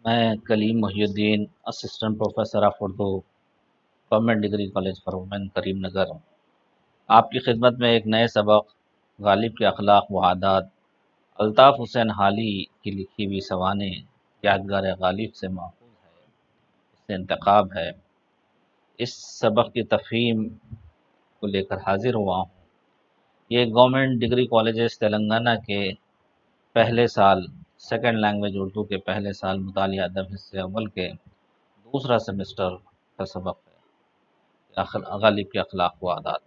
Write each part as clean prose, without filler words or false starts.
میں Kaleem Mohiuddin assistant professor of Urdu government degree college for women Karimnagar آپ کی خدمت میں ایک نئے سبق غالب کے اخلاق و عادات الطاف حسین حالی کی لکھی ہوئی سوانح یادگار غالب سے ماخوذ ہے، اس سے انتخاب ہے۔ اس سبق کی تفہیم کو لے کر حاضر ہوا ہوں۔ یہ گورنمنٹ ڈگری کالجز تلنگانہ کے پہلے سال سیکنڈ لینگویج اردو کے پہلے سال مطالعہ ادب حصے اول کے دوسرا سیمسٹر کا سبق ہے، غالب کے اخلاق و عادات۔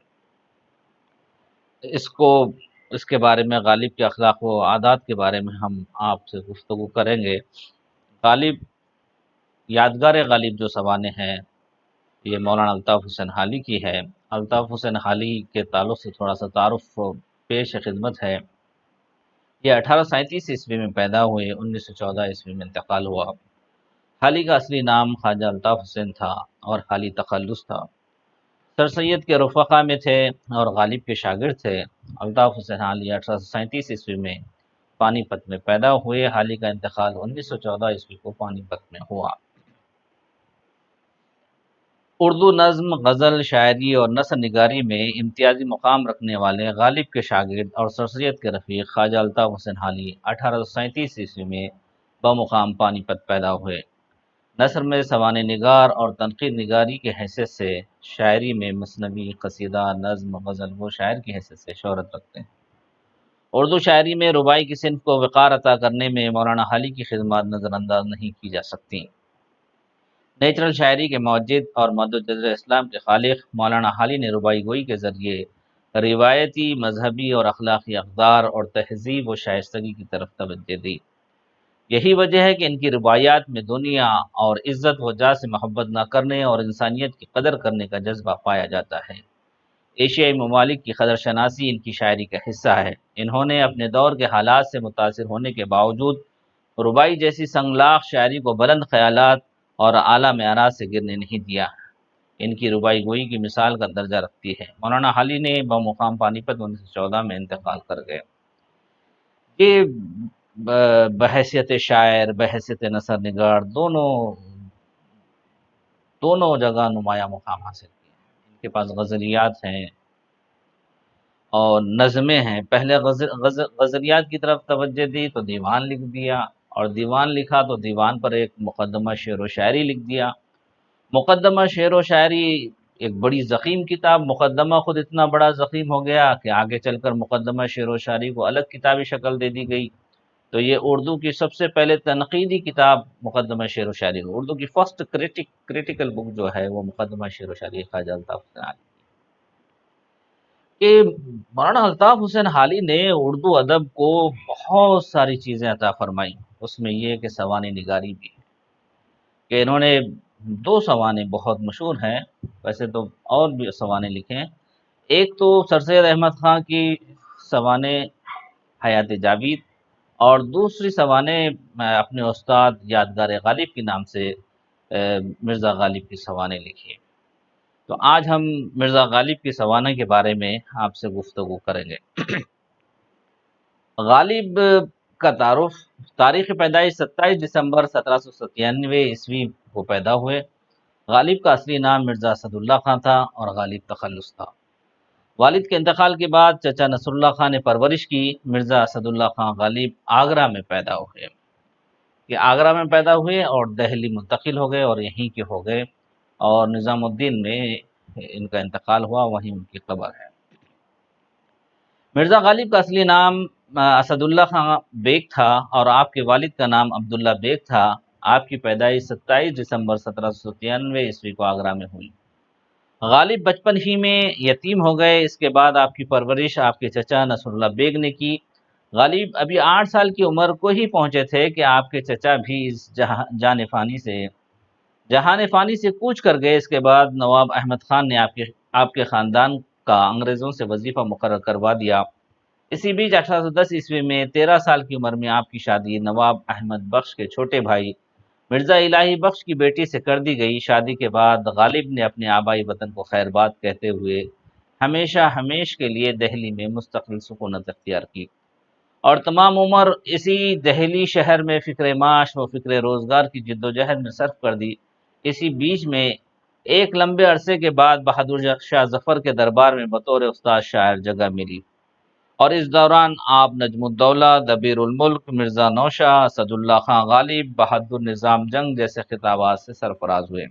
اس کے بارے میں، غالب کے اخلاق و عادات کے بارے میں ہم آپ سے گفتگو کریں گے۔ غالب، یادگار غالب جو سوانح ہیں یہ مولانا الطاف حسین حالی کی ہے۔ الطاف حسین حالی کے تعلق سے تھوڑا سا تعارف پیش خدمت ہے۔ یہ 1837 عیسوی میں پیدا ہوئے، 1914 عیسوی میں انتقال ہوا۔ حالی کا اصلی نام خواجہ الطاف حسین تھا اور حالی تخلص تھا۔ سر سید کے رفقا میں تھے اور غالب کے شاگرد تھے۔ الطاف حسین حالی 1837 عیسوی میں پانی پت میں پیدا ہوئے۔ حالی کا انتقال 1914 عیسوی کو پانی پت میں ہوا۔ اردو نظم، غزل، شاعری اور نثر نگاری میں امتیازی مقام رکھنے والے غالب کے شاگرد اور سر سید کے رفیق خواجہ الطاف حسین حالی 1837 عیسوی میں بمقام پانی پت پیدا ہوئے۔ نثر میں سوانح نگار اور تنقید نگاری کی حیثیت سے، شاعری میں مثنوی، قصیدہ، نظم، غزل و شاعر کی حیثیت سے شہرت رکھتے ہیں۔ اردو شاعری میں رباعی کی صنف کو وقار عطا کرنے میں مولانا حالی کی خدمات نظر انداز نہیں کی جا سکتی۔ نیچرل شاعری کے موجد اور مد جزر اسلام کے خالق مولانا حالی نے رباعی گوئی کے ذریعے روایتی، مذہبی اور اخلاقی اقدار اور تہذیب و شائستگی کی طرف توجہ دی۔ یہی وجہ ہے کہ ان کی رباعیات میں دنیا اور عزت و جاہ سے محبت نہ کرنے اور انسانیت کی قدر کرنے کا جذبہ پایا جاتا ہے۔ ایشیائی ممالک کی قدر شناسی ان کی شاعری کا حصہ ہے۔ انہوں نے اپنے دور کے حالات سے متاثر ہونے کے باوجود رباعی جیسی سنگلاخ شاعری کو بلند خیالات اور اعلیٰ معیارات سے گرنے نہیں دیا۔ ان کی رباعی گوئی کی مثال کا درجہ رکھتی ہے۔ مولانا حالی نے بمقام پانی پت 1914 میں انتقال کر گئے۔ یہ بحیثیت شاعر، بحیثیت نثر نگار، دونوں جگہ نمایاں مقام حاصل کیا۔ ان کے پاس غزلیات ہیں اور نظمیں ہیں۔ پہلے غزلیات کی طرف توجہ دی تو دیوان لکھ دیا، اور دیوان لکھا تو دیوان پر ایک مقدمہ شعر و شاعری لکھ دیا۔ مقدمہ شعر و شاعری ایک بڑی ضخیم کتاب، مقدمہ خود اتنا بڑا ضخیم ہو گیا کہ آگے چل کر مقدمہ شعر و شاعری کو الگ کتابی شکل دے دی گئی۔ تو یہ اردو کی سب سے پہلے تنقیدی کتاب مقدمہ شعر و شاعری، اردو کی فرسٹ کریٹیکل بک جو ہے وہ مقدمہ شعر و شاعری خواجہ الطاف حسین حالی کہ مولانا الطاف حسین حالی نے اردو ادب کو بہت ساری چیزیں عطا فرمائیں۔ اس میں یہ کہ سوانح نگاری بھی ہے کہ انہوں نے دو سوانح بہت مشہور ہیں، ویسے تو اور بھی سوانح لکھے ہیں۔ ایک تو سر سید احمد خان کی سوانح حیات جاوید، اور دوسری سوانح اپنے استاد یادگار غالب کے نام سے مرزا غالب کی سوانح لکھی۔ تو آج ہم مرزا غالب کی سوانح کے بارے میں آپ سے گفتگو کریں گے۔ غالب کا تعارف، تاریخ پیدائش 27 دسمبر 1797 عیسوی کو پیدا ہوئے۔ غالب کا اصلی نام مرزا اسد اللہ خان تھا اور غالب تخلص تھا۔ والد کے انتقال کے بعد چچا نصر اللہ خان نے پرورش کی۔ مرزا اسد اللہ خان غالب آگرہ میں پیدا ہوئے، یہ آگرہ میں پیدا ہوئے اور دہلی منتقل ہو گئے اور یہیں کے ہو گئے، اور نظام الدین میں ان کا انتقال ہوا، وہیں ان کی قبر ہے۔ مرزا غالب کا اصلی نام اسد اللہ خان بیگ تھا اور آپ کے والد کا نام عبداللہ بیگ تھا۔ آپ کی پیدائش 27 دسمبر 1793 عیسوی کو آگرہ میں ہوئی۔ غالب بچپن ہی میں یتیم ہو گئے۔ اس کے بعد آپ کی پرورش آپ کے چچا نصر اللہ بیگ نے کی۔ غالب ابھی 8 سال کی عمر کو ہی پہنچے تھے کہ آپ کے چچا بھی اس جہان فانی سے کوچ کر گئے۔ اس کے بعد نواب احمد خان نے آپ کے خاندان کا انگریزوں سے وظیفہ مقرر کروا دیا۔ اسی بیچ 1810 عیسوی میں 13 سال کی عمر میں آپ کی شادی نواب احمد بخش کے چھوٹے بھائی مرزا الہی بخش کی بیٹی سے کر دی گئی۔ شادی کے بعد غالب نے اپنے آبائی وطن کو خیر باد کہتے ہوئے ہمیشہ کے لیے دہلی میں مستقل سکونت اختیار کی۔ اور تمام عمر اسی دہلی شہر میں فکر معاش و فکر روزگار کی جد و جہد میں صرف کر دی۔ اسی بیچ میں ایک لمبے عرصے کے بعد بہادر شاہ ظفر کے دربار میں بطور استاد شاعر جگہ ملی، اور اس دوران آپ نجم الدولہ، دبیر الملک، مرزا نوشا، اسد اللہ خان غالب، بہادر نظام جنگ جیسے خطابات سے سرفراز ہوئے،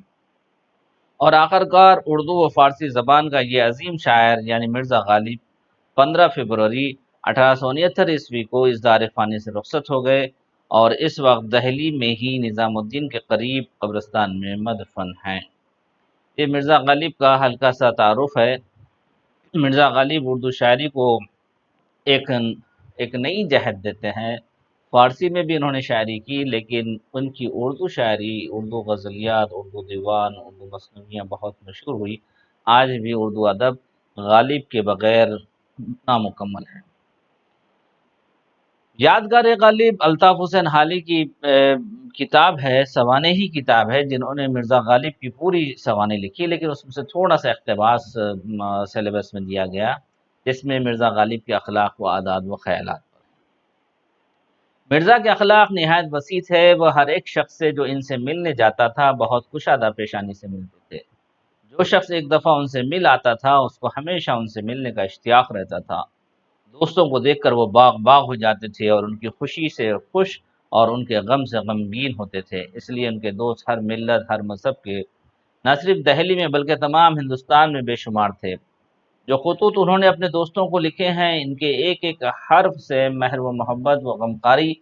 اور آخرکار اردو و فارسی زبان کا یہ عظیم شاعر یعنی مرزا غالب 15 فروری 1869 کو اس دار فانی سے رخصت ہو گئے، اور اس وقت دہلی میں ہی نظام الدین کے قریب قبرستان میں مدفن ہیں۔ یہ مرزا غالب کا ہلکا سا تعارف ہے۔ مرزا غالب اردو شاعری کو ایک ایک نئی جہت دیتے ہیں۔ فارسی میں بھی انہوں نے شاعری کی، لیکن ان کی اردو شاعری، اردو غزلیات، اردو دیوان، اردو مثنویاں بہت مشہور ہوئی۔ آج بھی اردو ادب غالب کے بغیر نامکمل ہے۔ یادگار غالب الطاف حسین حالی کی کتاب ہے، سوانح کتاب ہے، جنہوں نے مرزا غالب کی پوری سوانح لکھی، لیکن اس میں سے تھوڑا سا اقتباس سلیبس میں دیا گیا، جس میں مرزا غالب کے اخلاق و عادات و خیالات۔ مرزا کے اخلاق نہایت وسیع تھے، وہ ہر ایک شخص سے جو ان سے ملنے جاتا تھا بہت کشادہ پیشانی سے ملتے تھے۔ جو شخص ایک دفعہ ان سے مل آتا تھا اس کو ہمیشہ ان سے ملنے کا اشتیاق رہتا تھا۔ دوستوں کو دیکھ کر وہ باغ باغ ہو جاتے تھے، اور ان کی خوشی سے خوش اور ان کے غم سے غمگین ہوتے تھے۔ اس لیے ان کے دوست ہر ملت، ہر مذہب کے، نہ صرف دہلی میں بلکہ تمام ہندوستان میں بے شمار تھے۔ جو خطوط انہوں نے اپنے دوستوں کو لکھے ہیں، ان کے ایک ایک حرف سے مہر و محبت و غمخاری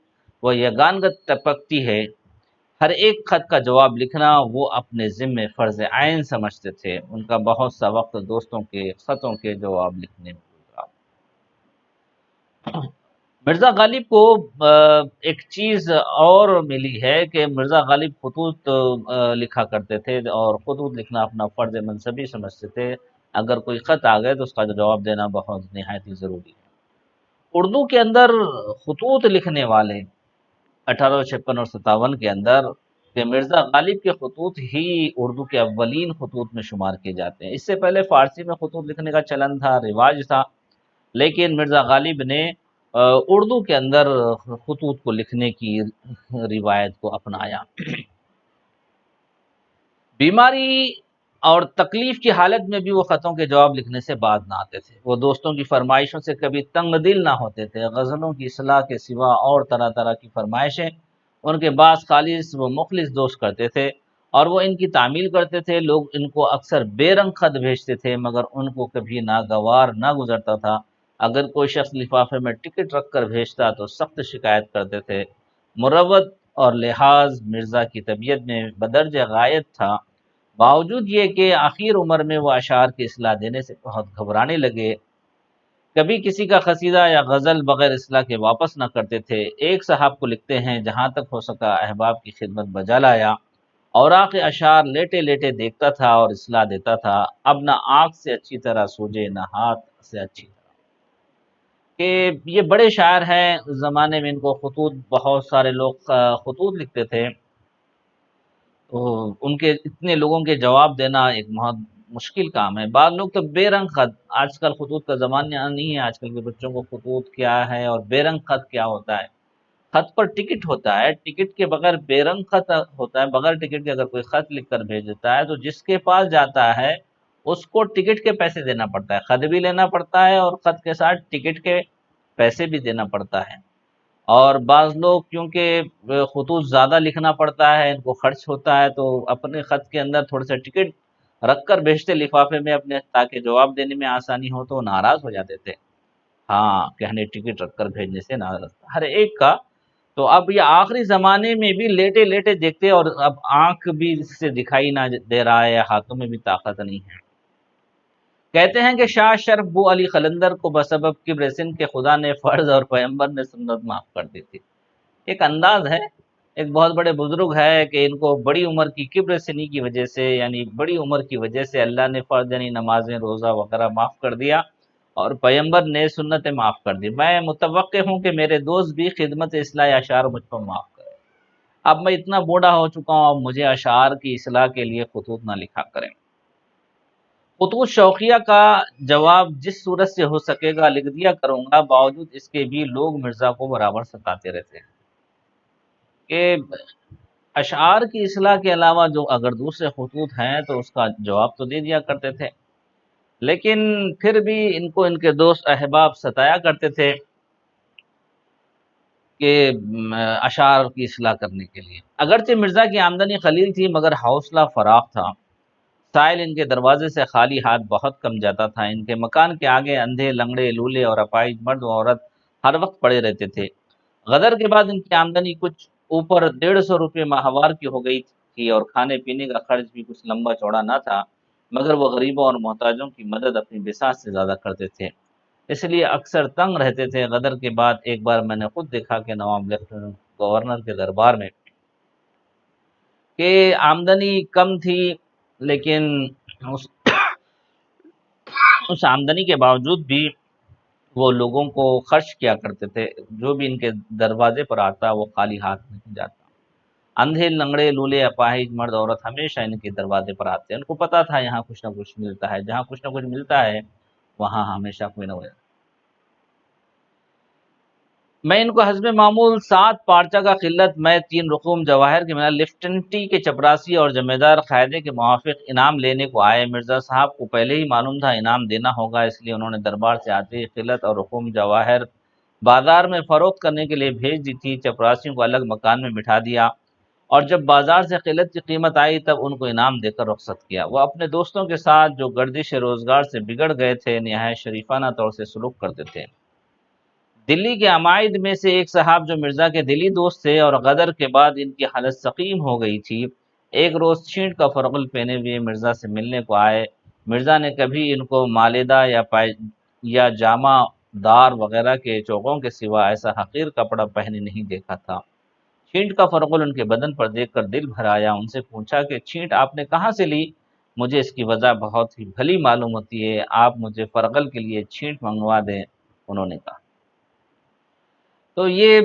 و یگانگت ٹپکتی ہے۔ ہر ایک خط کا جواب لکھنا وہ اپنے ذمے فرض عین سمجھتے تھے۔ ان کا بہت سا وقت دوستوں کے خطوں کے جواب لکھنے میں گزرا۔ مرزا غالب کو ایک چیز اور ملی ہے کہ مرزا غالب خطوط لکھا کرتے تھے، اور خطوط لکھنا اپنا فرض منصبی سمجھتے تھے۔ اگر کوئی خط آ گئے تو اس کا جواب دینا بہت نہایت ہی ضروری ہے۔ اردو کے اندر خطوط لکھنے والے 1856 اور 57 کے اندر کہ مرزا غالب کے خطوط ہی اردو کے اولین خطوط میں شمار کیے جاتے ہیں۔ اس سے پہلے فارسی میں خطوط لکھنے کا چلن تھا، رواج تھا، لیکن مرزا غالب نے اردو کے اندر خطوط کو لکھنے کی روایت کو اپنایا۔ بیماری اور تکلیف کی حالت میں بھی وہ خطوں کے جواب لکھنے سے باز نہ آتے تھے۔ وہ دوستوں کی فرمائشوں سے کبھی تنگ دل نہ ہوتے تھے۔ غزلوں کی اصلاح کے سوا اور طرح طرح کی فرمائشیں ان کے بعض خالص و مخلص دوست کرتے تھے، اور وہ ان کی تعمیل کرتے تھے۔ لوگ ان کو اکثر بے رنگ خط بھیجتے تھے، مگر ان کو کبھی ناگوار نہ گزرتا تھا۔ اگر کوئی شخص لفافے میں ٹکٹ رکھ کر بھیجتا تو سخت شکایت کرتے تھے۔ مروت اور لحاظ مرزا کی طبیعت میں بدرجہ غایت تھا، باوجود یہ کہ آخر عمر میں وہ اشعار کی اصلاح دینے سے بہت گھبرانے لگے۔ کبھی کسی کا قصیدہ یا غزل بغیر اصلاح کے واپس نہ کرتے تھے۔ ایک صاحب کو لکھتے ہیں، جہاں تک ہو سکا احباب کی خدمت بجا لایا، اوراق اشعار لیٹے لیٹے دیکھتا تھا اور اصلاح دیتا تھا۔ اب نہ آنکھ سے اچھی طرح سوجے، نہ ہاتھ سے اچھی طرح۔ کہ یہ بڑے شاعر ہیں، اس زمانے میں ان کو خطوط، بہت سارے لوگ خطوط لکھتے تھے، تو ان کے اتنے لوگوں کے جواب دینا ایک بہت مشکل کام ہے۔ بعض لوگ تو بے رنگ خط، آج کل خطوط کا زمانہ نہیں ہے، آج کل کے بچوں کو خطوط کیا ہے اور بے رنگ خط کیا ہوتا ہے۔ خط پر ٹکٹ ہوتا ہے، ٹکٹ کے بغیر بے رنگ خط ہوتا ہے۔ بغیر ٹکٹ کے اگر کوئی خط لکھ کر بھیج دیتا ہے تو جس کے پاس جاتا ہے اس کو ٹکٹ کے پیسے دینا پڑتا ہے، خط بھی لینا پڑتا ہے اور خط کے ساتھ ٹکٹ کے پیسے بھی دینا پڑتا ہے۔ اور بعض لوگ کیونکہ خطوط زیادہ لکھنا پڑتا ہے، ان کو خرچ ہوتا ہے، تو اپنے خط کے اندر تھوڑے سے ٹکٹ رکھ کر بھیجتے لفافے میں اپنے، تاکہ جواب دینے میں آسانی ہو، تو وہ ناراض ہو جاتے تھے۔ ہاں، کہنے ٹکٹ رکھ کر بھیجنے سے ناراض ہر ایک کا۔ تو اب یہ آخری زمانے میں بھی لیٹے لیٹے دیکھتے، اور اب آنکھ بھی اس سے دکھائی نہ دے رہا ہے، ہاتھوں میں بھی طاقت نہیں ہے۔ کہتے ہیں کہ شاہ شرف بو علی قلندر کو بسبب کبر سن کے خدا نے فرض اور پیغمبر نے سنت معاف کر دی تھی۔ ایک انداز ہے، ایک بہت بڑے بزرگ ہے کہ ان کو بڑی عمر کی کبر سنی کی وجہ سے، یعنی بڑی عمر کی وجہ سے اللہ نے فرض یعنی نمازیں، روزہ وغیرہ معاف کر دیا، اور پیغمبر نے سنتیں معاف کر دی۔ میں متوقع ہوں کہ میرے دوست بھی خدمت اصلاح اشعار مجھ پر معاف کریں۔ اب میں اتنا بوڑھا ہو چکا ہوں، اب مجھے اشعار کی اصلاح کے لیے خطوط نہ لکھا کریں۔ خطوط شوقیہ کا جواب جس صورت سے ہو سکے گا لکھ دیا کروں گا، باوجود اس کے بھی لوگ مرزا کو برابر ستاتے رہتے ہیں کہ اشعار کی اصلاح کے علاوہ جو اگر دوسرے خطوط ہیں تو اس کا جواب تو دے دیا کرتے تھے، لیکن پھر بھی ان کو ان کے دوست احباب ستایا کرتے تھے کہ اشعار کی اصلاح کرنے کے لیے۔ اگرچہ مرزا کی آمدنی قلیل تھی مگر حوصلہ فراخ تھا، سائل ان کے دروازے سے خالی ہاتھ بہت کم جاتا تھا۔ ان کے مکان کے آگے اندھے لنگڑے لولے اور اپاہج مرد و عورت ہر وقت پڑے رہتے تھے۔ غدر کے بعد ان کی آمدنی کچھ اوپر 150 روپے ماہوار کی ہو گئی تھی اور کھانے پینے کا خرچ بھی کچھ لمبا چوڑا نہ تھا، مگر وہ غریبوں اور محتاجوں کی مدد اپنی بساط سے زیادہ کرتے تھے، اس لیے اکثر تنگ رہتے تھے۔ غدر کے بعد ایک بار میں نے خود دیکھا کہ نواب لیفٹیننٹ گورنر کے دربار میں کہ آمدنی کم تھی، لیکن اس اس آمدنی کے باوجود بھی وہ لوگوں کو خرچ کیا کرتے تھے، جو بھی ان کے دروازے پر آتا وہ خالی ہاتھ نہیں جاتا۔ اندھے لنگڑے لولے اپاہج مرد عورت ہمیشہ ان کے دروازے پر آتے ہیں، ان کو پتا تھا یہاں کچھ نہ کچھ ملتا ہے، جہاں کچھ نہ کچھ ملتا ہے وہاں ہمیشہ کوئی نہ کوئی۔ میں ان کو حسب معمول 7 پارچہ کا قلت میں 3 رقوم جواہر کے ملا لفٹنٹی کے چپراسی اور جمع دار قاعدے کے موافق انعام لینے کو آئے۔ مرزا صاحب کو پہلے ہی معلوم تھا انعام دینا ہوگا، اس لیے انہوں نے دربار سے آتے ہی قلت اور رقوم جواہر بازار میں فروخت کرنے کے لیے بھیج دی تھی۔ چپراسیوں کو الگ مکان میں بٹھا دیا اور جب بازار سے قلت کی قیمت آئی تب ان کو انعام دے کر رخصت کیا۔ وہ اپنے دوستوں کے ساتھ جو گردش روزگار سے بگڑ گئے تھے نہایت شریفانہ طور سے سلوک کرتے تھے۔ دلی کے عمائد میں سے ایک صاحب جو مرزا کے دلی دوست تھے اور غدر کے بعد ان کی حالت سقیم ہو گئی تھی، ایک روز چھینٹ کا فرغل پہنے ہوئے مرزا سے ملنے کو آئے۔ مرزا نے کبھی ان کو مالیدہ یا جامہ دار وغیرہ کے چوکوں کے سوا ایسا حقیر کپڑا پہنے نہیں دیکھا تھا۔ چھینٹ کا فرغل ان کے بدن پر دیکھ کر دل بھر آیا۔ ان سے پوچھا کہ چھینٹ آپ نے کہاں سے لی؟ مجھے اس کی وجہ بہت ہی بھلی معلوم ہوتی ہے، آپ مجھے فرغل کے لیے چھینٹ منگوا دیں، انہوں نے کہا۔ تو یہ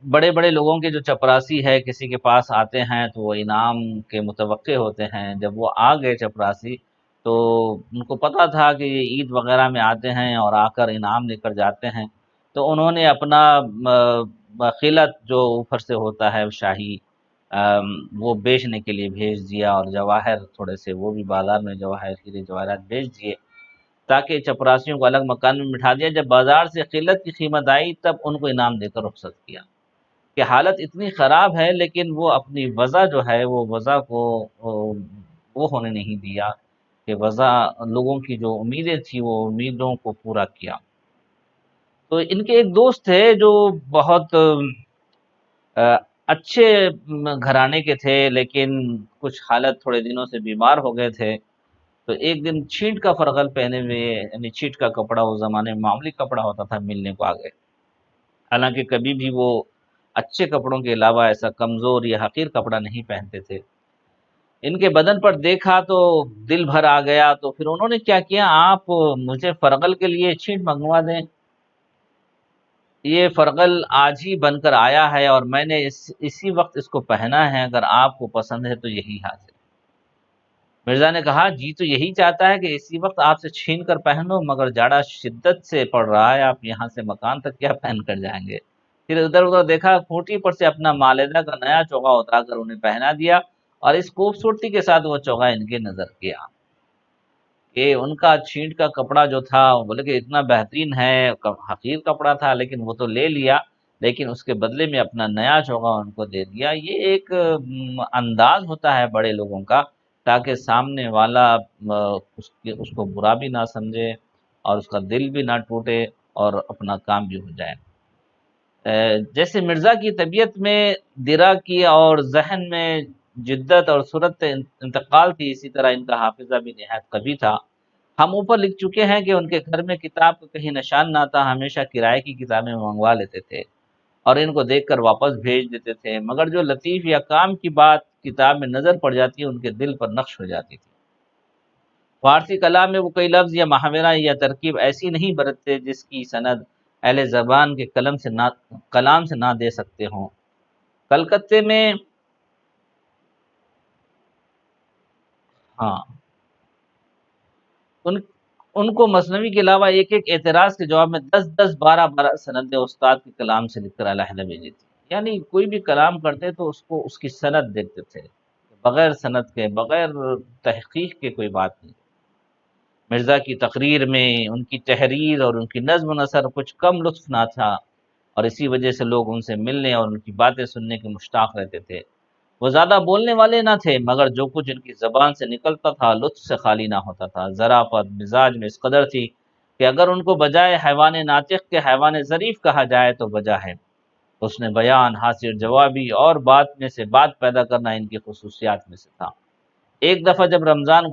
بڑے بڑے لوگوں کے جو چپراسی ہے کسی کے پاس آتے ہیں تو وہ انعام کے متوقع ہوتے ہیں۔ جب وہ آ گئے چپراسی تو ان کو پتہ تھا کہ یہ عید وغیرہ میں آتے ہیں اور آ کر انعام لے کر جاتے ہیں، تو انہوں نے اپنا خلعت جو اوپر سے ہوتا ہے شاہی وہ بیچنے کے لیے بھیج دیا اور جواہر تھوڑے سے وہ بھی بازار میں جواہر ہیرے جواہرات بیچ دیے تاکہ چپراسیوں کو الگ مکان میں بٹھا دیا۔ جب بازار سے قلت کی قیمت آئی تب ان کو انعام دے کر رخصت کیا کہ حالت اتنی خراب ہے، لیکن وہ اپنی وضع جو ہے وہ وضع کو وہ ہونے نہیں دیا کہ وضع لوگوں کی جو امیدیں تھیں وہ امیدوں کو پورا کیا۔ تو ان کے ایک دوست تھے جو بہت اچھے گھرانے کے تھے، لیکن کچھ حالت تھوڑے دنوں سے بیمار ہو گئے تھے، تو ایک دن چھینٹ کا فرغل پہنے ہوئے یعنی چھینٹ کا کپڑا اس زمانے میں معمولی کپڑا ہوتا تھا ملنے کو آ گئے، حالانکہ کبھی بھی وہ اچھے کپڑوں کے علاوہ ایسا کمزور یا حقیر کپڑا نہیں پہنتے تھے۔ ان کے بدن پر دیکھا تو دل بھر آ گیا، تو پھر انہوں نے کیا کیا، آپ مجھے فرغل کے لیے چھینٹ منگوا دیں، یہ فرغل آج ہی بن کر آیا ہے اور میں نے اسی وقت اس کو پہنا ہے، اگر آپ کو پسند ہے تو یہی حاضر۔ مرزا نے کہا جی تو یہی چاہتا ہے کہ اسی وقت آپ سے چھین کر پہنو، مگر جاڑا شدت سے پڑ رہا ہے، آپ یہاں سے مکان تک کیا پہن کر جائیں گے؟ پھر ادھر ادھر دیکھا، کھوٹی پر سے اپنا مالیدہ کا نیا چوغا اتار کر انہیں پہنا دیا اور اس خوبصورتی کے ساتھ وہ چوغا ان کے نظر کیا کہ ان کا چھینٹ کا کپڑا جو تھا بولے کہ اتنا بہترین ہے، حقیر کپڑا تھا لیکن وہ تو لے لیا، لیکن اس کے بدلے میں اپنا نیا چوغا ان کو دے دیا۔ یہ ایک انداز ہوتا ہے بڑے لوگوں کا تاکہ سامنے والا اس کو برا بھی نہ سمجھے اور اس کا دل بھی نہ ٹوٹے اور اپنا کام بھی ہو جائے۔ جیسے مرزا کی طبیعت میں درا کی اور ذہن میں جدت اور صورت انتقال تھی، اسی طرح ان کا حافظہ بھی نہایت قوی تھا۔ ہم اوپر لکھ چکے ہیں کہ ان کے گھر میں کتاب کا کہیں نشان نہ تھا، ہمیشہ کرائے کی کتابیں منگوا لیتے تھے اور ان کو دیکھ کر واپس بھیج دیتے تھے، مگر جو لطیف یا کام کی بات کتاب میں نظر پڑ جاتی ان کے دل پر نقش ہو جاتی تھی۔ فارسی کلام میں وہ کوئی لفظ یا محاورہ یا ترکیب ایسی نہیں برتتے جس کی سند اہل زبان کے کلام سے نہ دے سکتے ہوں۔ کلکتے میں ہاں ان ان کو مثنوی کے علاوہ ایک ایک اعتراض کے جواب میں 10 10 12 12 سندیں استاد کے کلام سے لکھ کر علیحدہ بھیجی تھی، یعنی کوئی بھی کلام کرتے تو اس کو اس کی سند دیکھتے تھے، بغیر سند کے، بغیر تحقیق کے کوئی بات نہیں۔ مرزا کی تقریر میں ان کی تحریر اور ان کی نظم و نثر کچھ کم لطف نہ تھا، اور اسی وجہ سے لوگ ان سے ملنے اور ان کی باتیں سننے کے مشتاق رہتے تھے۔ وہ زیادہ بولنے والے نہ تھے، مگر جو کچھ ان کی زبان سے نکلتا تھا لطف سے خالی نہ ہوتا تھا۔ ظرافت مزاج میں اس قدر تھی کہ اگر ان کو بجائے حیوان ناطق کے حیوان ظریف کہا جائے تو وجہ ہے۔ حسن بیان، حاضر جوابی اور بات میں سے بات پیدا کرنا ان کی خصوصیات میں سے تھا۔ ایک دفعہ جب رمضان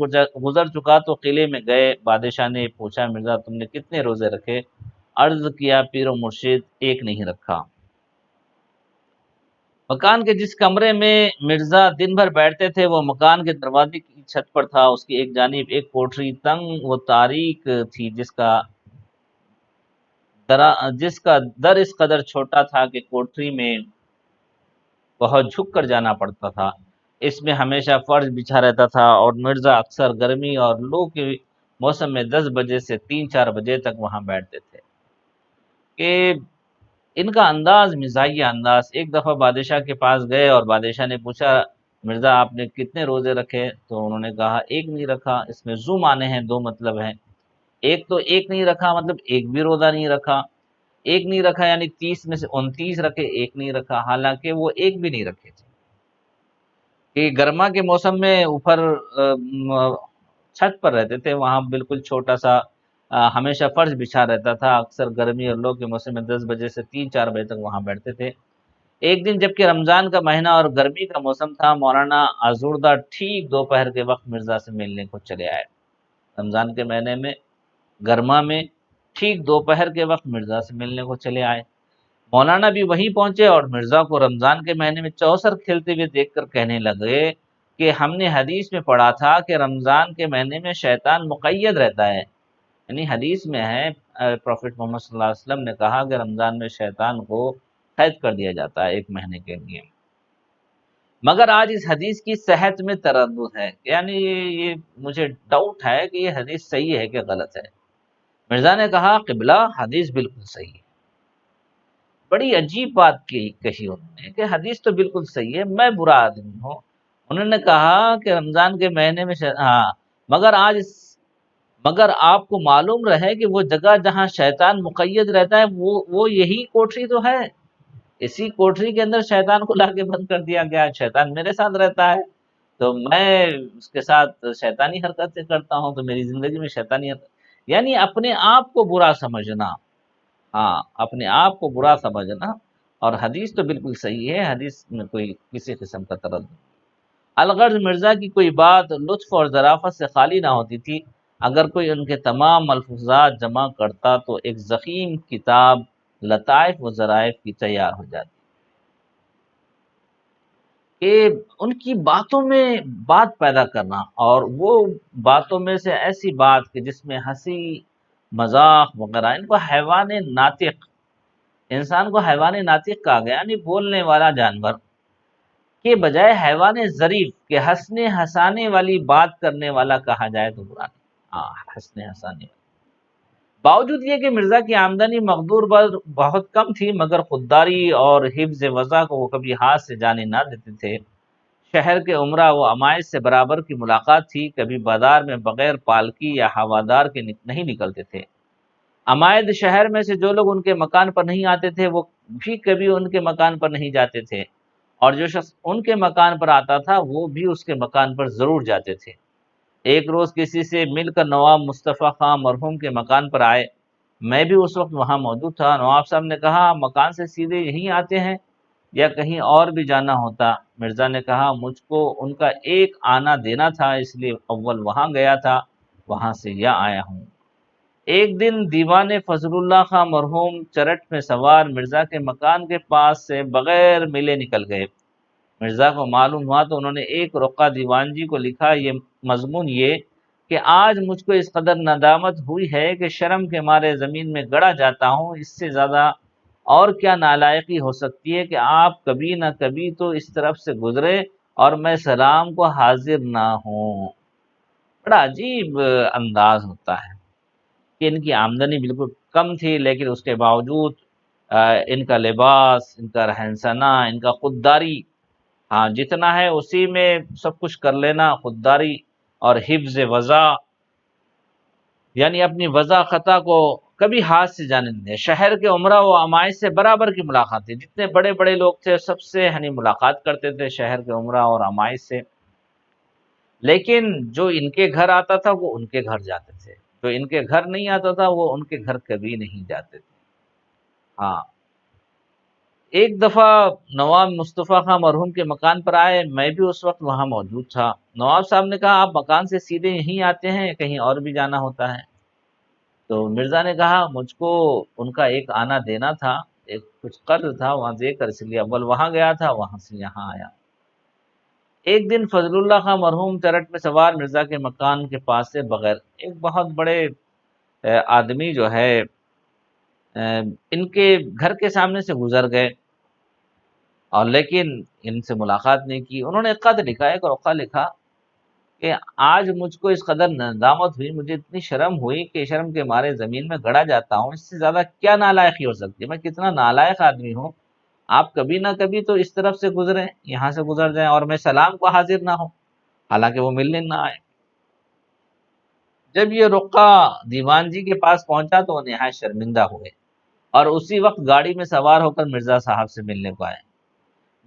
گزر چکا تو قلعے میں گئے، بادشاہ نے پوچھا مرزا تم نے کتنے روزے رکھے؟ عرض کیا پیر و مرشد ایک نہیں رکھا۔ مکان کے جس کمرے میں مرزا دن بھر بیٹھتے تھے وہ مکان کے دروازے کی چھت پر تھا۔ اس کی ایک جانب ایک کوٹری تنگ و تاریک تھی جس کا در اس قدر چھوٹا تھا کہ کوٹری میں بہت جھک کر جانا پڑتا تھا۔ اس میں ہمیشہ فرش بچھا رہتا تھا اور مرزا اکثر گرمی اور لو کے موسم میں 10 بجے سے 3 4 بجے تک وہاں بیٹھتے تھے کہ ان کا انداز مزاحیہ انداز۔ ایک دفعہ بادشاہ کے پاس گئے اور بادشاہ نے پوچھا مرزا آپ نے کتنے روزے رکھے؟ تو انہوں نے کہا ایک نہیں رکھا۔ اس میں زو معنی ہیں، دو مطلب ہیں۔ ایک تو ایک نہیں رکھا مطلب ایک بھی روزہ نہیں رکھا، ایک نہیں رکھا یعنی 30 میں سے 29 رکھے، ایک نہیں رکھا، حالانکہ وہ ایک بھی نہیں رکھے تھے کہ گرما کے موسم میں اوپر چھت پر رہتے تھے، وہاں بالکل چھوٹا سا ہمیشہ فرش بچھا رہتا تھا، اکثر گرمی اور لو کے موسم میں 10 بجے سے 3 4 بجے تک وہاں بیٹھتے تھے۔ ایک دن جبکہ رمضان کا مہینہ اور گرمی کا موسم تھا، مولانا آزوردہ ٹھیک دوپہر کے وقت مرزا سے ملنے کو چلے آئے۔ رمضان کے مہینے میں گرما میں ٹھیک دوپہر کے وقت مرزا سے ملنے کو چلے آئے۔ مولانا بھی وہیں پہنچے اور مرزا کو رمضان کے مہینے میں چوسر کھیلتے ہوئے دیکھ کر کہنے لگے کہ ہم نے حدیث میں پڑھا تھا کہ رمضان کے مہینے میں شیطان مقید رہتا ہے، یعنی حدیث میں ہے پروفٹ محمد صلی اللہ علیہ وسلم نے کہا کہ رمضان میں شیطان کو قید کر دیا جاتا ہے 1 مہینے کے لیے، مگر آج اس حدیث کی صحت میں تردد ہے، یعنی یہ مجھے ڈاؤٹ ہے کہ یہ حدیث صحیح ہے کہ غلط ہے۔ مرزا نے کہا قبلہ حدیث بالکل صحیح ہے۔ بڑی عجیب بات کہی انہوں نے کہ حدیث تو بالکل صحیح ہے، میں برا آدمی ہوں۔ انہوں نے کہا کہ رمضان کے مہینے میں ہاں مگر آپ کو معلوم رہے کہ وہ جگہ جہاں شیطان مقید رہتا ہے وہ یہی کوٹری تو ہے، اسی کوٹری کے اندر شیطان کو لا کے بند کر دیا گیا ہے۔ شیطان میرے ساتھ رہتا ہے تو میں اس کے ساتھ شیطانی حرکتیں کرتا ہوں، تو میری زندگی میں شیطانی حرکت، یعنی اپنے آپ کو برا سمجھنا، ہاں اپنے آپ کو برا سمجھنا۔ اور حدیث تو بالکل صحیح ہے، حدیث میں کوئی کسی قسم کا تردد نہیں۔ الغرض مرزا کی کوئی بات لطف اور ظرافت سے خالی نہ ہوتی تھی، اگر کوئی ان کے تمام ملفوظات جمع کرتا تو ایک ضخیم کتاب لطائف و ظرائف کی تیار ہو جاتی کہ ان کی باتوں میں بات پیدا کرنا، اور وہ باتوں میں سے ایسی بات کہ جس میں ہنسی مذاق وغیرہ، ان کو حیوان ناطق، انسان کو حیوان ناطق کہا گیا، یعنی بولنے والا جانور کے بجائے حیوان ظریف کے ہنسنے ہنسانے والی بات کرنے والا کہا جائے تو برا نہیں۔ ہاں ہنسنے ہنسانے والا۔ باوجود یہ کہ مرزا کی آمدنی مقدور پر بہت کم تھی، مگر خودداری اور حفظ وضع کو وہ کبھی ہاتھ سے جانے نہ دیتے تھے۔ شہر کے عمرہ و عمائش سے برابر کی ملاقات تھی، کبھی بازار میں بغیر پالکی یا ہوادار کے نہیں نکلتے تھے۔ عمائد شہر میں سے جو لوگ ان کے مکان پر نہیں آتے تھے وہ بھی کبھی ان کے مکان پر نہیں جاتے تھے، اور جو شخص ان کے مکان پر آتا تھا وہ بھی اس کے مکان پر ضرور جاتے تھے۔ ایک روز کسی سے مل کر نواب مصطفیٰ خان مرحوم کے مکان پر آئے، میں بھی اس وقت وہاں موجود تھا۔ نواب صاحب نے کہا مکان سے سیدھے یہیں آتے ہیں یا کہیں اور بھی جانا ہوتا؟ مرزا نے کہا مجھ کو ان کا ایک آنا دینا تھا، اس لیے اول وہاں گیا تھا، وہاں سے یہاں آیا ہوں۔ ایک دن دیوان فضل اللہ خان مرحوم چرٹ میں سوار مرزا کے مکان کے پاس سے بغیر ملے نکل گئے۔ مرزا کو معلوم ہوا تو انہوں نے ایک رقہ دیوان جی کو لکھا، یہ مضمون یہ کہ آج مجھ کو اس قدر ندامت ہوئی ہے کہ شرم کے مارے زمین میں گڑا جاتا ہوں، اس سے زیادہ اور کیا نالائقی ہو سکتی ہے کہ آپ کبھی نہ کبھی تو اس طرف سے گزرے اور میں سلام کو حاضر نہ ہوں۔ بڑا عجیب انداز ہوتا ہے کہ ان کی آمدنی بالکل کم تھی، لیکن اس کے باوجود ان کا لباس، ان کا رہن سہنا، ان کا خودداری، ہاں جتنا ہے اسی میں سب کچھ کر لینا، خودداری اور حفظ وضع، یعنی اپنی وضع خطا کو کبھی ہاتھ سے جانے نہیں دیا۔ شہر کے عمرہ و عمائش سے برابر کی ملاقات تھی، جتنے بڑے بڑے لوگ تھے سب سے ملاقات کرتے تھے شہر کے عمرہ اور عمائش سے، لیکن جو ان کے گھر آتا تھا وہ ان کے گھر جاتے تھے، جو ان کے گھر نہیں آتا تھا وہ ان کے گھر کبھی نہیں جاتے تھے۔ ہاں، ایک دفعہ نواب مصطفیٰ خان مرحوم کے مکان پر آئے، میں بھی اس وقت وہاں موجود تھا۔ نواب صاحب نے کہا آپ مکان سے سیدھے یہیں آتے ہیں یا کہیں اور بھی جانا ہوتا ہے؟ تو مرزا نے کہا مجھ کو ان کا ایک آنا دینا تھا، ایک کچھ قرض تھا وہاں دے کر، اس لیے اول وہاں گیا تھا، وہاں سے یہاں آیا۔ ایک دن فضل اللہ خان مرحوم ترٹ میں سوار مرزا کے مکان کے پاس سے بغیر ایک بہت بڑے آدمی جو ہے ان کے گھر کے سامنے سے گزر گئے، اور لیکن ان سے ملاقات نہیں کی۔ انہوں نے خط لکھا، ایک رقعہ لکھا کہ آج مجھ کو اس قدر ندامت ہوئی، مجھے اتنی شرم ہوئی کہ شرم کے مارے زمین میں گڑا جاتا ہوں، اس سے زیادہ کیا نالائقی ہو سکتی ہے، میں کتنا نالائق آدمی ہوں، آپ کبھی نہ کبھی تو اس طرف سے گزریں، یہاں سے گزر جائیں اور میں سلام کو حاضر نہ ہوں، حالانکہ وہ ملنے نہ آئے۔ جب یہ رقعہ دیوان جی کے پاس پہنچا تو وہ نہایت شرمندہ ہوئے اور اسی وقت گاڑی میں سوار ہو کر مرزا صاحب سے ملنے کو آئے۔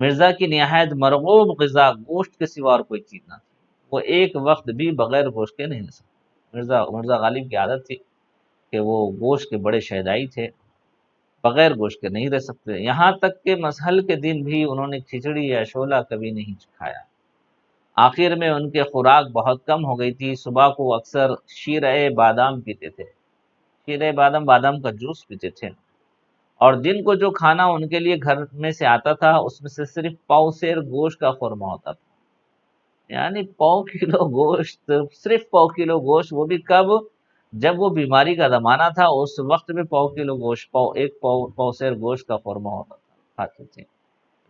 مرزا کی نہایت مرغوب غذا گوشت کے سوا اور کوئی چیز نہ تھی، وہ ایک وقت بھی بغیر گوشت کے نہیں رہ سکتے۔ مرزا غالب کی عادت تھی کہ وہ گوشت کے بڑے شیدائی تھے، بغیر گوشت کے نہیں رہ سکتے، یہاں تک کہ مسحل کے دن بھی انہوں نے کھچڑی یا شولا کبھی نہیں کھایا۔ آخر میں ان کے خوراک بہت کم ہو گئی تھی، صبح کو وہ اکثر شیرہ بادام پیتے تھے، شیرہ بادام، بادام کا جوس پیتے تھے، اور دن کو جو کھانا ان کے لیے گھر میں سے آتا تھا اس میں سے صرف پاؤ سیر گوشت کا خورمہ ہوتا تھا، یعنی پاؤ کلو گوشت، صرف پاؤ کلو گوشت، وہ بھی کب؟ جب وہ بیماری کا زمانہ تھا اس وقت میں پاؤ کلو گوشت، پاؤ سیر گوشت کا خورمہ ہوتا تھا، کھاتے تھے۔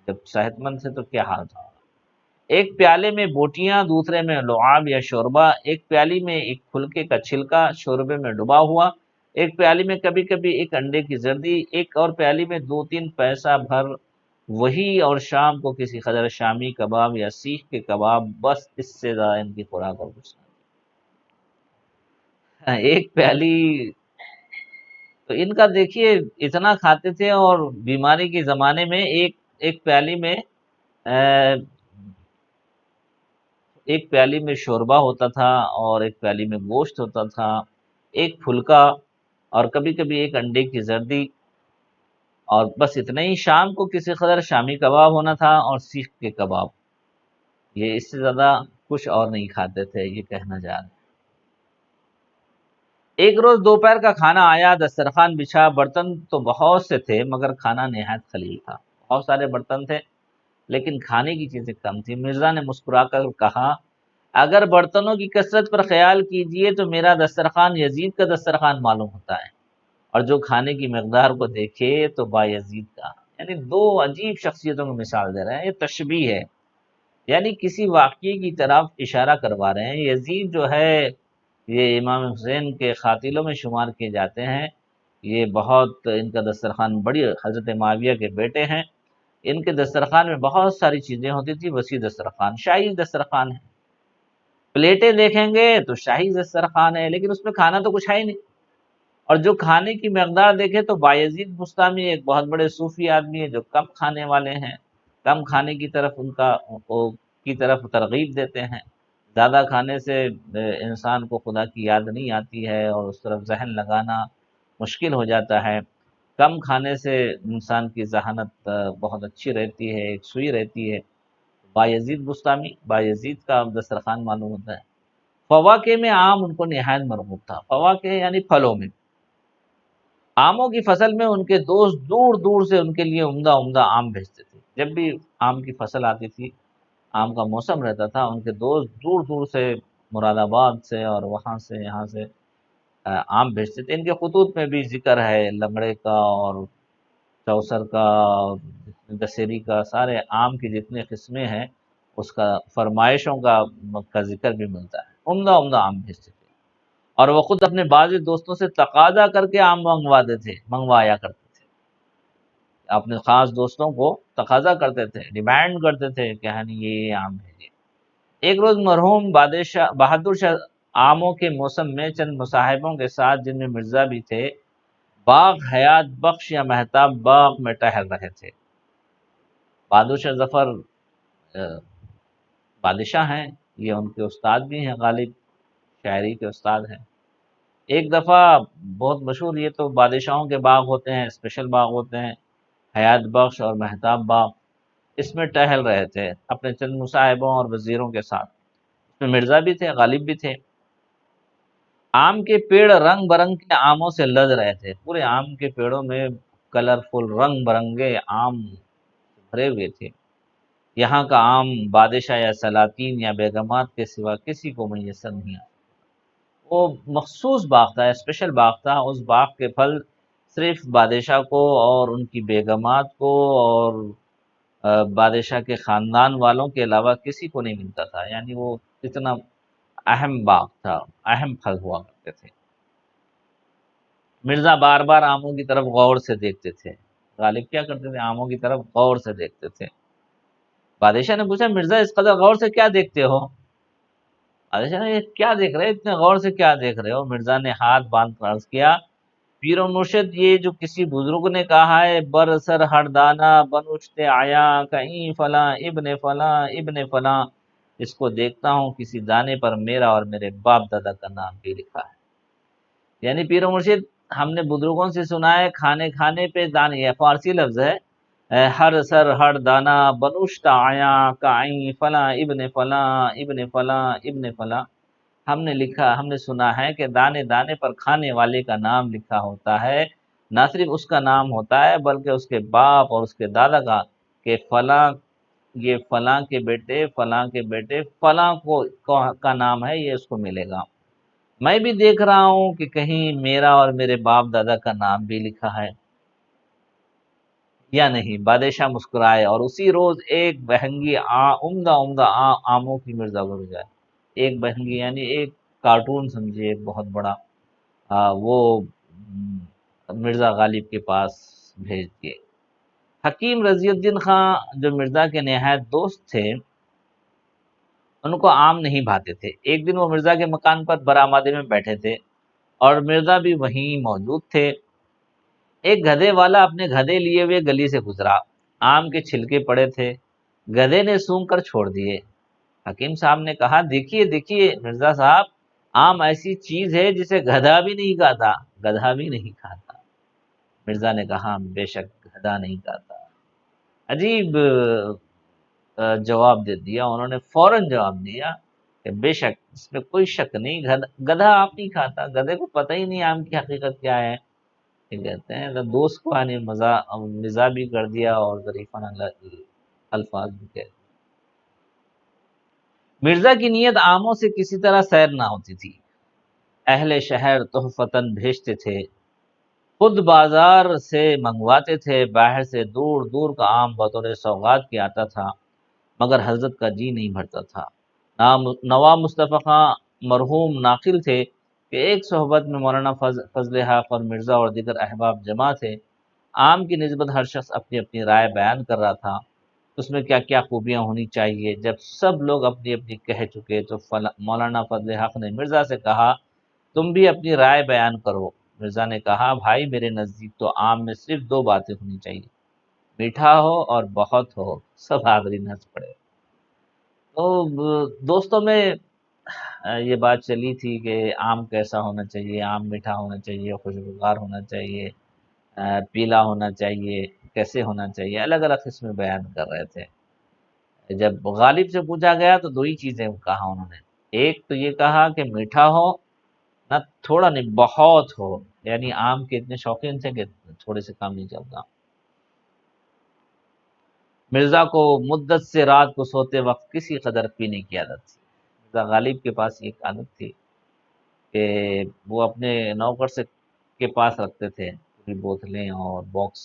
جب صحت مند تھے تو کیا حال تھا۔ ایک پیالے میں بوٹیاں، دوسرے میں لعاب یا شوربہ، ایک پیالی میں ایک پھلکے کا چھلکا شوربے میں ڈبا ہوا، ایک پیالی میں کبھی کبھی ایک انڈے کی زردی، ایک اور پیالی میں دو تین پیسہ بھر وہی، اور شام کو کسی قدر شامی کباب یا سیخ کے کباب، بس اس سے زیادہ ان کی خوراک اور کچھ نہیں۔ ایک پیالی تو ان کا دیکھیے اتنا کھاتے تھے، اور بیماری کے زمانے میں ایک پیالی میں ایک پیالی میں شوربہ ہوتا تھا اور ایک پیالی میں گوشت ہوتا تھا، ایک پھلکا اور کبھی کبھی ایک انڈے کی زردی، اور بس اتنا ہی۔ شام کو کسی قدر شامی کباب ہونا تھا اور سیخ کے کباب، یہ اس سے زیادہ کچھ اور نہیں کھاتے تھے، یہ کہنا جا رہا ہے۔ ایک روز دوپہر کا کھانا آیا، دسترخوان بچھا، برتن تو بہت سے تھے مگر کھانا نہایت قلیل تھا، بہت سارے برتن تھے لیکن کھانے کی چیزیں کم تھی۔ مرزا نے مسکرا کر کہا اگر برتنوں کی کثرت پر خیال کیجئے تو میرا دسترخوان یزید کا دسترخوان معلوم ہوتا ہے، اور جو کھانے کی مقدار کو دیکھے تو بایزید کا۔ یعنی دو عجیب شخصیتوں کو مثال دے رہے ہیں، یہ تشبیہ ہے، یعنی کسی واقعے کی طرف اشارہ کروا رہے ہیں۔ یزید جو ہے یہ امام حسین کے قاتلوں میں شمار کیے جاتے ہیں، یہ بہت ان کا دسترخوان بڑی، حضرت معاویہ کے بیٹے ہیں، ان کے دسترخوان میں بہت ساری چیزیں ہوتی تھی، وسیع دسترخوان، شاہی دسترخوان ہے، پلیٹیں دیکھیں گے تو شاہی دسترخوان ہے لیکن اس میں کھانا تو کچھ ہے ہی نہیں، اور جو کھانے کی مقدار دیکھے تو بایزید بستامی ایک بہت بڑے صوفی آدمی ہے جو کم کھانے والے ہیں، کم کھانے کی طرف ان کا کی طرف ترغیب دیتے ہیں، زیادہ کھانے سے انسان کو خدا کی یاد نہیں آتی ہے اور اس طرف ذہن لگانا مشکل ہو جاتا ہے، کم کھانے سے انسان کی ذہانت بہت اچھی رہتی ہے، ایک سوئی رہتی ہے۔ بایزید بستامی، بایزید کا دسترخوان معلوم ہوتا ہے۔ فواکہ میں آم ان کو نہایت مرغوب تھا، فواکہ یعنی پھلوں میں، آموں کی فصل میں ان کے دوست دور دور سے ان کے لیے عمدہ عمدہ آم بھیجتے تھے، جب بھی آم کی فصل آتی تھی، آم کا موسم رہتا تھا، ان کے دوست دور دور سے، مراد آباد سے اور وہاں سے یہاں سے آم بھیجتے تھے۔ ان کے خطوط میں بھی ذکر ہے لنگڑے کا اور چوسر کا اور دسہری کا، سارے آم کی جتنے قسمیں ہیں اس کا فرمائشوں کا ذکر بھی ملتا ہے۔ عمدہ عمدہ آم بھیجتے تھے، اور وہ خود اپنے بعض دوستوں سے تقاضا کر کے آم منگوایا کرتے تھے، اپنے خاص دوستوں کو تقاضا کرتے تھے، ڈیمانڈ کرتے تھے کہ ہاں یہ آم بھیجیے۔ ایک روز مرحوم بہادر شاہ آموں کے موسم میں چند مصاحبوں کے ساتھ، جن میں مرزا بھی تھے، باغ حیات بخش یا مہتاب باغ میں ٹہل رہے تھے۔ بہادر شاہ ظفر بادشاہ ہیں، یہ ان کے استاد بھی ہیں، غالب شاعری کے استاد ہیں۔ ایک دفعہ بہت مشہور، یہ تو بادشاہوں کے باغ ہوتے ہیں، اسپیشل باغ ہوتے ہیں، حیات بخش اور مہتاب باغ، اس میں ٹہل رہے تھے اپنے چند مصاحبوں اور وزیروں کے ساتھ، اس میں مرزا بھی تھے، غالب بھی تھے۔ آم کے پیڑ رنگ برنگ کے آموں سے لد رہے تھے، پورے آم کے پیڑوں میں کلرفل رنگ برنگے آم بھرے ہوئے تھے۔ یہاں کا آم بادشاہ یا سلاطین یا بیگمات کے سوا کسی کو میسر نہیں آتا۔ وہ مخصوص باغ تھا، اسپیشل باغ تھا، اس باغ کے پھل صرف بادشاہ کو اور ان کی بیگمات کو اور بادشاہ کے خاندان والوں کے علاوہ کسی کو نہیں ملتا تھا، یعنی وہ اتنا اہم باغ تھا، اہم پھل ہوا کرتے تھے۔ مرزا بار بار آموں کی طرف غور سے دیکھتے تھے، غالب کیا کرتے تھے، آموں کی طرف غور سے دیکھتے تھے۔ بادشاہ نے پوچھا، مرزا اس قدر غور سے کیا دیکھتے ہو؟ بادشاہ نے، یہ کیا دیکھ رہے، اتنے غور سے کیا دیکھ رہے ہو؟ مرزا نے ہاتھ باندھ کر عرض کیا، پیر و مرشد، یہ جو کسی بزرگ نے کہا ہے، بر سر ہر دانہ بنوشتے آیا کہیں فلاں ابن فلاں ابن فلاں، اس کو دیکھتا ہوں، کسی دانے پر میرا اور میرے باپ دادا کا نام بھی لکھا ہے۔ یعنی پیر و مرشد، ہم نے بزرگوں سے سنا ہے، کھانے کھانے پہ دانے، یہ فارسی لفظ ہے، ہر سر ہر دانہ بنوشتا آیا کہیں فلاں ابن فلاں ابن فلاں ابن فلاں، ہم نے لکھا، ہم نے سنا ہے کہ دانے دانے پر کھانے والے کا نام لکھا ہوتا ہے، نہ صرف اس کا نام ہوتا ہے بلکہ اس کے باپ اور اس کے دادا کا، کہ فلاں، یہ فلاں کے بیٹے فلاں کے بیٹے فلاں کا نام ہے، یہ اس کو ملے گا۔ میں بھی دیکھ رہا ہوں کہ کہیں میرا اور میرے باپ دادا کا نام بھی لکھا ہے یا نہیں۔ بادشاہ مسکرائے اور اسی روز ایک بہنگی عمدہ عمدہ آموں کی مرزا کو بھیجائے۔ ایک بہنگی یعنی ایک کارٹون سمجھے، ایک بہت بڑا، وہ مرزا غالب کے پاس بھیج دیے۔ حکیم رضی الدین خان جو مرزا کے نہایت دوست تھے، ان کو آم نہیں بھاتے تھے۔ ایک دن وہ مرزا کے مکان پر برآمدے میں بیٹھے تھے اور مرزا بھی وہیں موجود تھے۔ ایک گدھے والا اپنے گدھے لیے ہوئے گلی سے گزرا، آم کے چھلکے پڑے تھے، گدھے نے سونگھ کر چھوڑ دیے۔ حکیم صاحب نے کہا، دیکھیے دیکھیے مرزا صاحب، آم ایسی چیز ہے جسے گدھا بھی نہیں کھاتا، گدھا بھی نہیں کھاتا۔ مرزا نے کہا، بے شک گدھا نہیں کھاتا۔ عجیب جواب دے دیا انہوں نے، فوراً جواب دیا کہ بے شک، اس میں کوئی شک نہیں، گدھا آم نہیں کھاتا، گدھے کو پتہ ہی نہیں آم کی حقیقت کیا ہے۔ یہ کہتے ہیں دوست کو آنے مزاح بھی کر دیا اور ظریفانہ الفاظ بھی کہہ دیا۔ مرزا کی نیت آموں سے کسی طرح سیر نہ ہوتی تھی۔ اہل شہر تحفتاً بھیجتے تھے، خود بازار سے منگواتے تھے، باہر سے دور دور کا آم بطور سوغات کے آتا تھا، مگر حضرت کا جی نہیں بھرتا تھا۔ نواب مصطفی خاں مرحوم ناقل تھے کہ ایک صحبت میں مولانا فضل حق اور مرزا اور دیگر احباب جمع تھے۔ آم کی نسبت ہر شخص اپنی اپنی رائے بیان کر رہا تھا، اس میں کیا کیا خوبیاں ہونی چاہیے۔ جب سب لوگ اپنی اپنی کہہ چکے تو مولانا فضل حق نے مرزا سے کہا، تم بھی اپنی رائے بیان کرو۔ مرزا نے کہا، بھائی میرے نزدیک تو آم میں صرف دو باتیں ہونی چاہیے، میٹھا ہو اور بہت ہو۔ سب حاضرین ہنس پڑے۔ تو دوستوں میں یہ بات چلی تھی کہ آم کیسا ہونا چاہیے، آم میٹھا ہونا چاہیے، خوشبودار ہونا چاہیے، پیلا ہونا چاہیے، کیسے ہونا چاہیے، الگ الگ قسمیں بیان کر رہے تھے۔ جب غالب سے پوچھا گیا تو دو ہی چیزیں کہا انہوں نے، ایک تو یہ کہا کہ میٹھا ہو، نہ تھوڑا نہیں بہت ہو، یعنی آم کے اتنے شوقین تھے کہ تھوڑے سے کام نہیں چلتا۔ مرزا کو مدت سے رات کو سوتے وقت کسی قدر پینے کی عادت تھی۔ مرزا غالب کے پاس ایک عادت تھی کہ وہ اپنے نوکر سے کے پاس رکھتے تھے پوری بوتلیں اور باکس،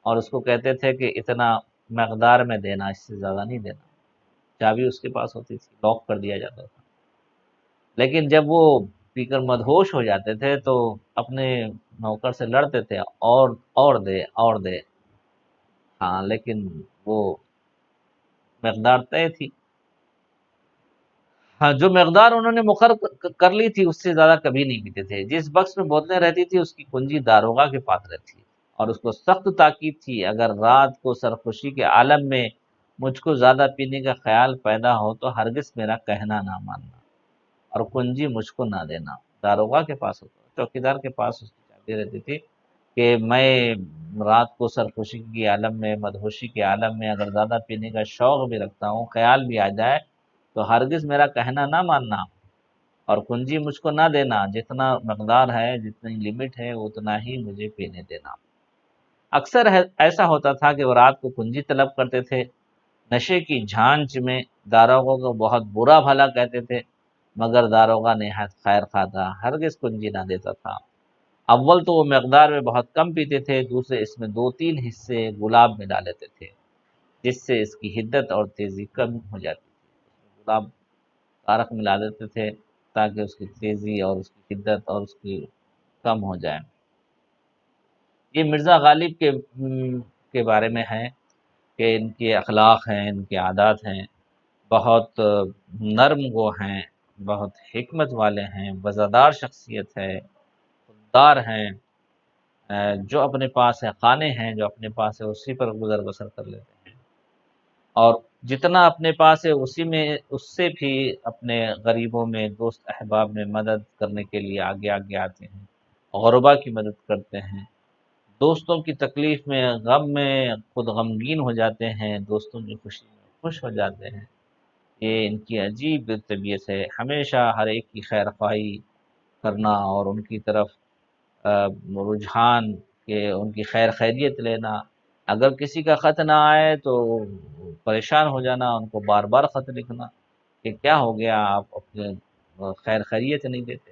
اور اس کو کہتے تھے کہ اتنا مقدار میں دینا، اس سے زیادہ نہیں دینا۔ چابی اس کے پاس ہوتی تھی، لاک کر دیا جاتا تھا۔ لیکن جب وہ پی کر مدہوش ہو جاتے تھے تو اپنے نوکر سے لڑتے تھے، اور دے اور دے، ہاں لیکن وہ مقدار طے تھی، ہاں جو مقدار انہوں نے مقرر کر لی تھی اس سے زیادہ کبھی نہیں پیتے تھے۔ جس بکس میں بوتلیں رہتی تھی اس کی کنجی داروغہ کے پاس رہتی تھی، اور اس کو سخت تاکید تھی اگر رات کو سرخوشی کے عالم میں مجھ کو زیادہ پینے کا خیال پیدا ہو تو ہرگز میرا کہنا نہ ماننا، اور کنجی مجھ کو نہ دینا۔ داروغہ کے پاس ہوتا، چوکیدار کے پاس اس کی چابی رہتی تھی کہ میں رات کو سرخوشی کے عالم میں، مدہوشی کے عالم میں اگر زیادہ پینے کا شوق بھی رکھتا ہوں، خیال بھی آ جائے تو ہرگز میرا کہنا نہ ماننا، اور کنجی مجھ کو نہ دینا، جتنا مقدار ہے، جتنی لمٹ ہے اتنا ہی مجھے پینے دینا۔ اکثر ایسا ہوتا تھا کہ وہ رات کو کنجی طلب کرتے تھے، نشے کی جھانچ میں داروغہ کو بہت برا بھلا کہتے تھے، مگر داروغہ نہایت خیر خواہ تھا، ہرگز کنجی نہ دیتا تھا۔ اول تو وہ مقدار میں بہت کم پیتے تھے، دوسرے اس میں 2-3 حصے گلاب میں ڈال لیتے تھے، جس سے اس کی حدت اور تیزی کم ہو جاتی تھی۔ گلاب کارک ملا دیتے تھے تاکہ اس کی تیزی اور اس کی حدت اور اس کی کم ہو جائے۔ یہ مرزا غالب کے بارے میں ہے کہ ان کے اخلاق ہیں، ان کے عادات ہیں، بہت نرم وہ ہیں، بہت حکمت والے ہیں، وزادار شخصیت ہے، خوددار ہیں، جو اپنے پاس ہے خانے ہیں، جو اپنے پاس ہے اسی پر گزر بسر کر لیتے ہیں، اور جتنا اپنے پاس ہے اسی میں اس سے بھی اپنے غریبوں میں، دوست احباب میں مدد کرنے کے لیے آگے آگے آتے ہیں، غربا کی مدد کرتے ہیں، دوستوں کی تکلیف میں، غم میں خود غمگین ہو جاتے ہیں، دوستوں کی خوشی میں خوش ہو جاتے ہیں۔ یہ ان کی عجیب طبیعت ہے، ہمیشہ ہر ایک کی خیر خواہی کرنا اور ان کی طرف رجحان کہ ان کی خیر خیریت لینا، اگر کسی کا خط نہ آئے تو پریشان ہو جانا، ان کو بار بار خط لکھنا کہ کیا ہو گیا، آپ اپنے خیر خیریت نہیں دیتے،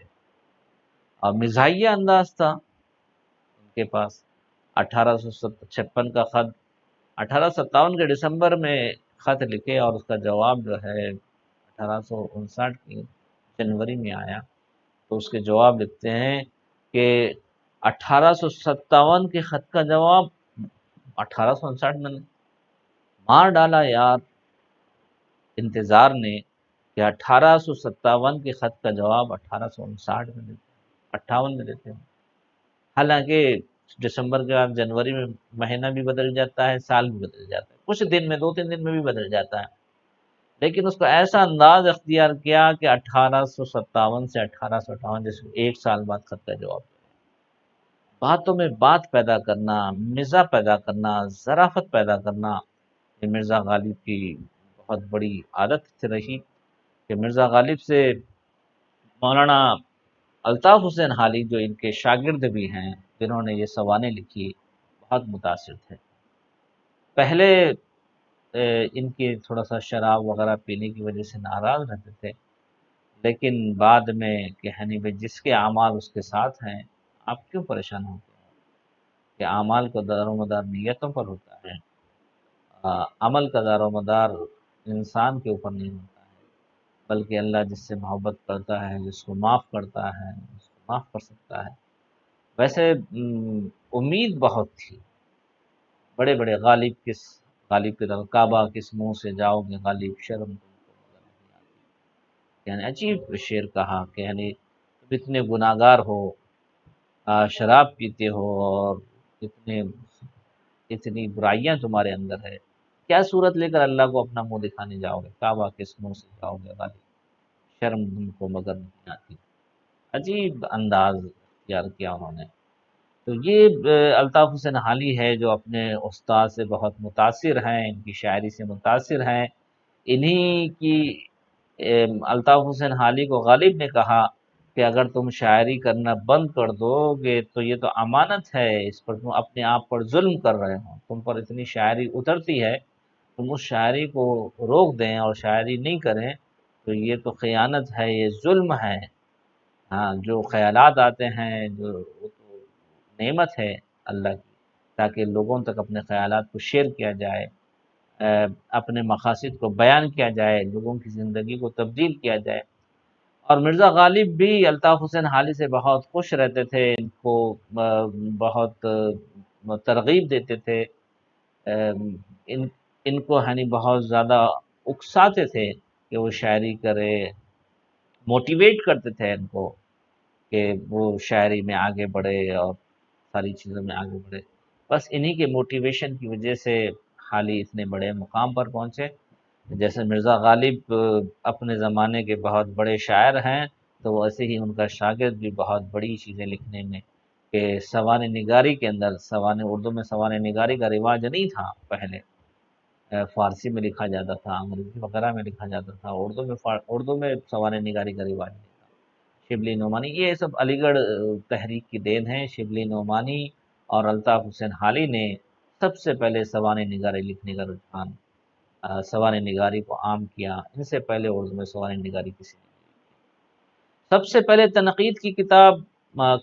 اور مزاحیہ انداز تھا ان کے پاس۔ 1856 کا خط 1857 کے دسمبر میں خط لکھے، اور اس کا جواب جو ہے 1859 کی جنوری میں آیا، تو اس کے جواب لکھتے ہیں کہ 1857 کے خط کا جواب 1859 میں مار ڈالا یار انتظار نے، کہ 1857 کے خط کا جواب 1859 میں دیتے، 58 میں دیتے ہیں۔ حالانکہ دسمبر کے بعد جنوری میں مہینہ بھی بدل جاتا ہے، سال بھی بدل جاتا ہے، کچھ دن میں 2-3 دن میں بھی بدل جاتا ہے، لیکن اس کو ایسا انداز اختیار کیا کہ 1857 سے 1858، جس کو 1 سال بعد خط کا جواب دیا۔ باتوں میں بات پیدا کرنا، مزاح پیدا کرنا، ظرافت پیدا کرنا، یہ مرزا غالب کی بہت بڑی عادت رہی، کہ مرزا غالب سے مولانا الطاف حسین حالی جو ان کے شاگرد بھی ہیں، جنہوں نے یہ سوانح لکھی، بہت متاثر تھے۔ پہلے ان کے تھوڑا سا شراب وغیرہ پینے کی وجہ سے ناراض رہتے تھے، لیکن بعد میں کہ ہنی بھائی جس کے اعمال اس کے ساتھ ہیں، آپ کیوں پریشان ہوتے ہیں؟ کہ اعمال کا دار و مدار نیتوں پر ہوتا ہے، عمل کا دار و مدار انسان کے اوپر نہیں ہوتا ہے، بلکہ اللہ جس سے محبت کرتا ہے، جس کو معاف کرتا ہے، اس کو معاف کر سکتا ہے۔ ویسے امید بہت تھی، بڑے بڑے غالب کی طرف، کعبہ کس منہ سے جاؤ گے غالب، شرم تم کو مگر نہیں آتی۔ یعنی عجیب شعر کہا کہ یعنی تم اتنے گناہگار ہو، شراب پیتے ہو، اور اتنی برائیاں تمہارے اندر ہے، کیا صورت لے کر اللہ کو اپنا منہ دکھانے جاؤ گے، کعبہ کس منہ سے جاؤ گے غالب، شرم تم کو مگر نہیں آتی۔ عجیب انداز اختیار کیا انہوں نے۔ تو یہ الطاف حسین حالی ہے جو اپنے استاد سے بہت متاثر ہیں، ان کی شاعری سے متاثر ہیں۔ انہی کی الطاف حسین حالی کو غالب نے کہا کہ اگر تم شاعری کرنا بند کر دو گے تو یہ تو امانت ہے، اس پر تم اپنے آپ پر ظلم کر رہے ہو، تم پر اتنی شاعری اترتی ہے، تم اس شاعری کو روک دیں اور شاعری نہیں کریں تو یہ تو خیانت ہے، یہ ظلم ہے۔ ہاں جو خیالات آتے ہیں، جو وہ تو نعمت ہے اللہ کی، تاکہ لوگوں تک اپنے خیالات کو شیئر کیا جائے، اپنے مقاصد کو بیان کیا جائے، لوگوں کی زندگی کو تبدیل کیا جائے۔ اور مرزا غالب بھی الطاف حسین حالی سے بہت خوش رہتے تھے، ان کو بہت ترغیب دیتے تھے، ان ان کو یعنی بہت زیادہ اکساتے تھے کہ وہ شاعری کرے، موٹیویٹ کرتے تھے ان کو کہ وہ شاعری میں آگے بڑھے اور ساری چیزوں میں آگے بڑھے۔ بس انہی کے موٹیویشن کی وجہ سے حالی اتنے بڑے مقام پر پہنچے۔ جیسے مرزا غالب اپنے زمانے کے بہت بڑے شاعر ہیں، تو ویسے ہی ان کا شاگرد بھی بہت بڑی چیزیں لکھنے میں، کہ سوانح نگاری کے اندر، سوانح اردو میں سوانح نگاری کا رواج نہیں تھا پہلے، فارسی میں لکھا جاتا تھا، انگریزی وغیرہ میں لکھا جاتا تھا، اردو میں سوانح نگاری کا رواج نہیں تھا۔ شبلی نعمانی، یہ سب علی گڑھ تحریک کی دین ہے۔ شبلی نعمانی اور الطاف حسین حالی نے سب سے پہلے سوانح نگاری لکھنے کا رجحان، سوانح نگاری کو عام کیا۔ ان سے پہلے اردو میں سوانح نگاری کسی نے، سب سے پہلے تنقید کی کتاب،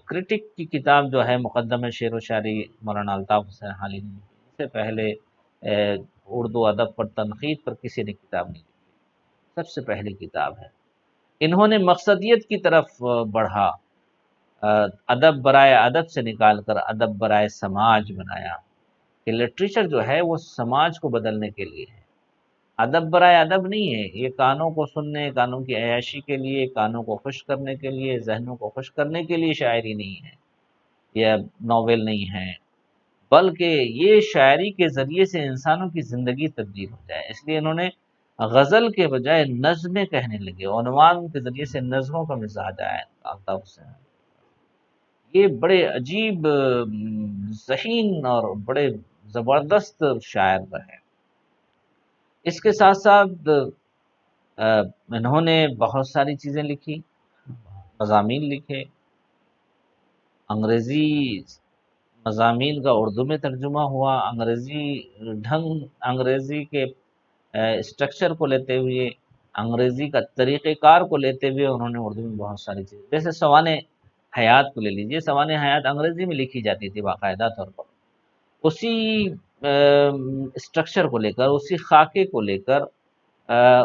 کرٹک کی کتاب جو ہے مقدمہ شعر و شاعری، مولانا الطاف حسین حالی نے لکھی۔ اس سے پہلے اردو ادب پر تنقید پر کسی نے کتاب نہیں لکھی، سب سے پہلی کتاب ہے۔ انہوں نے مقصدیت کی طرف بڑھا، ادب برائے ادب سے نکال کر ادب برائے سماج بنایا، کہ لٹریچر جو ہے وہ سماج کو بدلنے کے لیے ہے، ادب برائے ادب نہیں ہے۔ یہ کانوں کو سننے، کانوں کی عیاشی کے لیے، کانوں کو خوش کرنے کے لیے، ذہنوں کو خوش کرنے کے لیے شاعری نہیں ہے، یہ ناول نہیں ہے، بلکہ یہ شاعری کے ذریعے سے انسانوں کی زندگی تبدیل ہو جائے۔ اس لیے انہوں نے غزل کے بجائے نظمیں کہنے لگے، عنوان کے ذریعے سے نظموں کا مزاج آیا الطاف حسین۔ یہ بڑے عجیب، ذہین اور بڑے زبردست شاعر رہے۔ اس کے ساتھ ساتھ انہوں نے بہت ساری چیزیں لکھی، مضامین لکھے، انگریزی مضامین کا اردو میں ترجمہ ہوا، انگریزی کے اسٹرکچر کو لیتے ہوئے، انگریزی کا طریقہ کار کو لیتے ہوئے انہوں نے اردو میں بہت ساری چیزیں، جیسے سوانح حیات کو لے لیجئے۔ سوانح حیات انگریزی میں لکھی جاتی تھی باقاعدہ طور پر، اسی اسٹرکچر کو لے کر، اسی خاکے کو لے کر،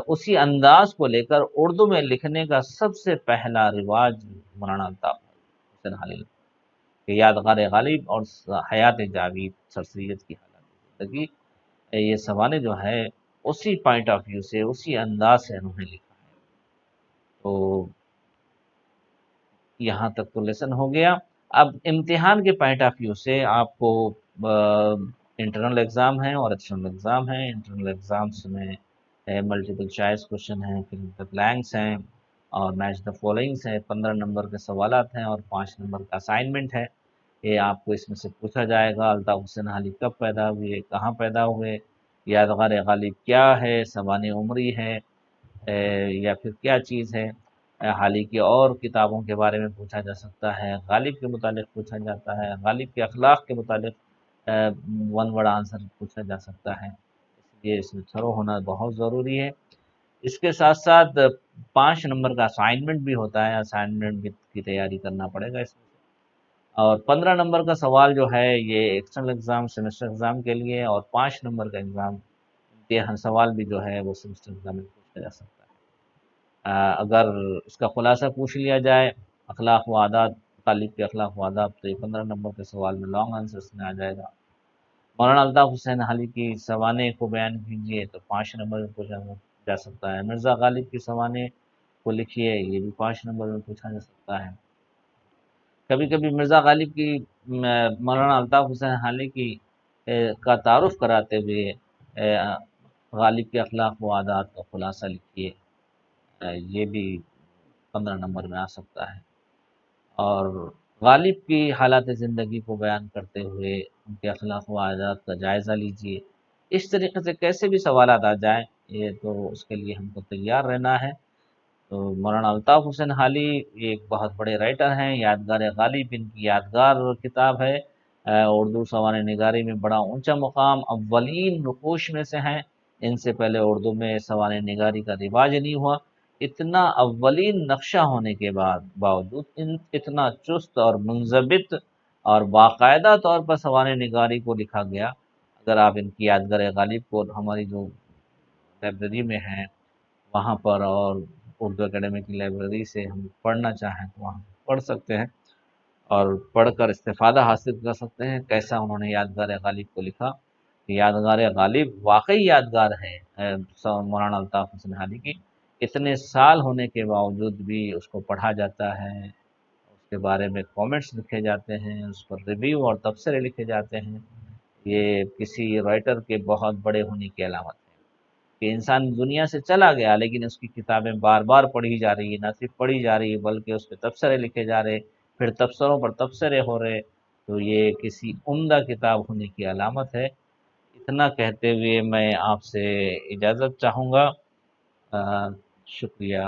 اسی انداز کو لے کر اردو میں لکھنے کا سب سے پہلا رواج مولانا الطاف حسین حالی، کہ یادگار غالب اور حیات جاوید سر سید کی حالت زندگی، یہ سوانح جو ہے اسی پوائنٹ آف ویو سے، اسی انداز سے انہوں نے لکھا ہے۔ تو یہاں تک تو لیسن ہو گیا۔ اب امتحان کے پوائنٹ آف ویو سے آپ کو انٹرنل ایگزام ہے اور ایکسٹرنل ایگزام ہے۔ انٹرنل ایگزامس میں ملٹیپل چوائس کوشچن ہیں، فل ان دا بلینکس ہیں، اور میچ دا فالوئنگس ہیں، 15 نمبر کے سوالات ہیں اور 5 نمبر کا اسائنمنٹ ہے۔ یہ آپ کو اس میں سے پوچھا جائے گا الطاف حسین حالی کب پیدا ہوئے، کہاں پیدا ہوئے، یادگار غالب کیا ہے، سوانح عمری ہے، یا پھر کیا چیز ہے۔ حالی کی اور کتابوں کے بارے میں پوچھا جا سکتا ہے، غالب کے متعلق پوچھا جاتا ہے، غالب کے اخلاق کے متعلق ون ورڈ آنسر پوچھا جا سکتا ہے، اس لیے اس میں تھرو ہونا بہت ضروری ہے۔ اس کے ساتھ ساتھ 5 نمبر کا اسائنمنٹ بھی ہوتا ہے، اسائنمنٹ کی تیاری کرنا پڑے گا اس میں، اور 15 نمبر کا سوال جو ہے یہ ایکسٹرنل ایگزام، سیمسٹر ایگزام کے لیے، اور 5 نمبر کا ایگزام امتحان سوال بھی جو ہے وہ سیمسٹر ایگزام میں پوچھا جا سکتا ہے۔ اگر اس کا خلاصہ پوچھ لیا جائے، اخلاق و عادات، طالب کے اخلاق و آداب، تو یہ 15 نمبر کے سوال میں لانگ آنسر اس میں آ جائے گا۔ مولانا الطاف حسین حالی کی سوانح کو بیان کیجیے، تو 5 نمبر میں پوچھا جا سکتا ہے۔ مرزا غالب کی سوانح کو لکھیے، یہ بھی 5 نمبر میں پوچھا جا سکتا ہے۔ کبھی کبھی مرزا غالب کی مولانا الطاف حسین حالی کی کا تعارف کراتے ہوئے غالب کے اخلاق و عادات کا خلاصہ لکھیے، یہ بھی 15 نمبر میں آ سکتا ہے۔ اور غالب کی حالات زندگی کو بیان کرتے ہوئے ان کے اخلاق و عادات کا جائزہ لیجئے۔ اس طریقے سے کیسے بھی سوالات آ جائیں، یہ تو اس کے لیے ہم کو تیار رہنا ہے۔ تو مولانا الطاف حسین حالی ایک بہت بڑے رائٹر ہیں، یادگار غالب ان کی یادگار کتاب ہے، اردو سوانح نگاری میں بڑا اونچا مقام، اولین نقوش میں سے ہیں۔ ان سے پہلے اردو میں سوانح نگاری کا رواج نہیں ہوا، اتنا اولین نقشہ ہونے کے باوجود اتنا چست اور منضبط اور باقاعدہ طور پر سوانح نگاری کو لکھا گیا۔ اگر آپ ان کی یادگار غالب کو ہماری جو لائبریری میں ہیں وہاں پر، اور اردو اکیڈمی کی لائبریری سے ہم پڑھنا چاہیں تو وہاں پڑھ سکتے ہیں اور پڑھ کر استفادہ حاصل کر سکتے ہیں کیسا انہوں نے یادگار غالب کو لکھا۔ یادگار غالب واقعی یادگار ہے مولانا الطاف حسین حالی کی، اتنے سال ہونے کے باوجود بھی اس کو پڑھا جاتا ہے، اس کے بارے میں کامنٹس لکھے جاتے ہیں، اس پر ریویو اور تبصرے لکھے جاتے ہیں، یہ کسی رائٹر کے بہت بڑے ہونے کی علامت ہے کہ انسان دنیا سے چلا گیا لیکن اس کی کتابیں بار بار پڑھی جا رہی ہے، نہ صرف پڑھی جا رہی ہے بلکہ اس پہ تبصرے لکھے جا رہے، پھر تبصروں پر تبصرے ہو رہے، تو یہ کسی عمدہ کتاب ہونے کی علامت ہے۔ اتنا کہتے ہوئے میں آپ سے اجازت چاہوں گا، شکریہ۔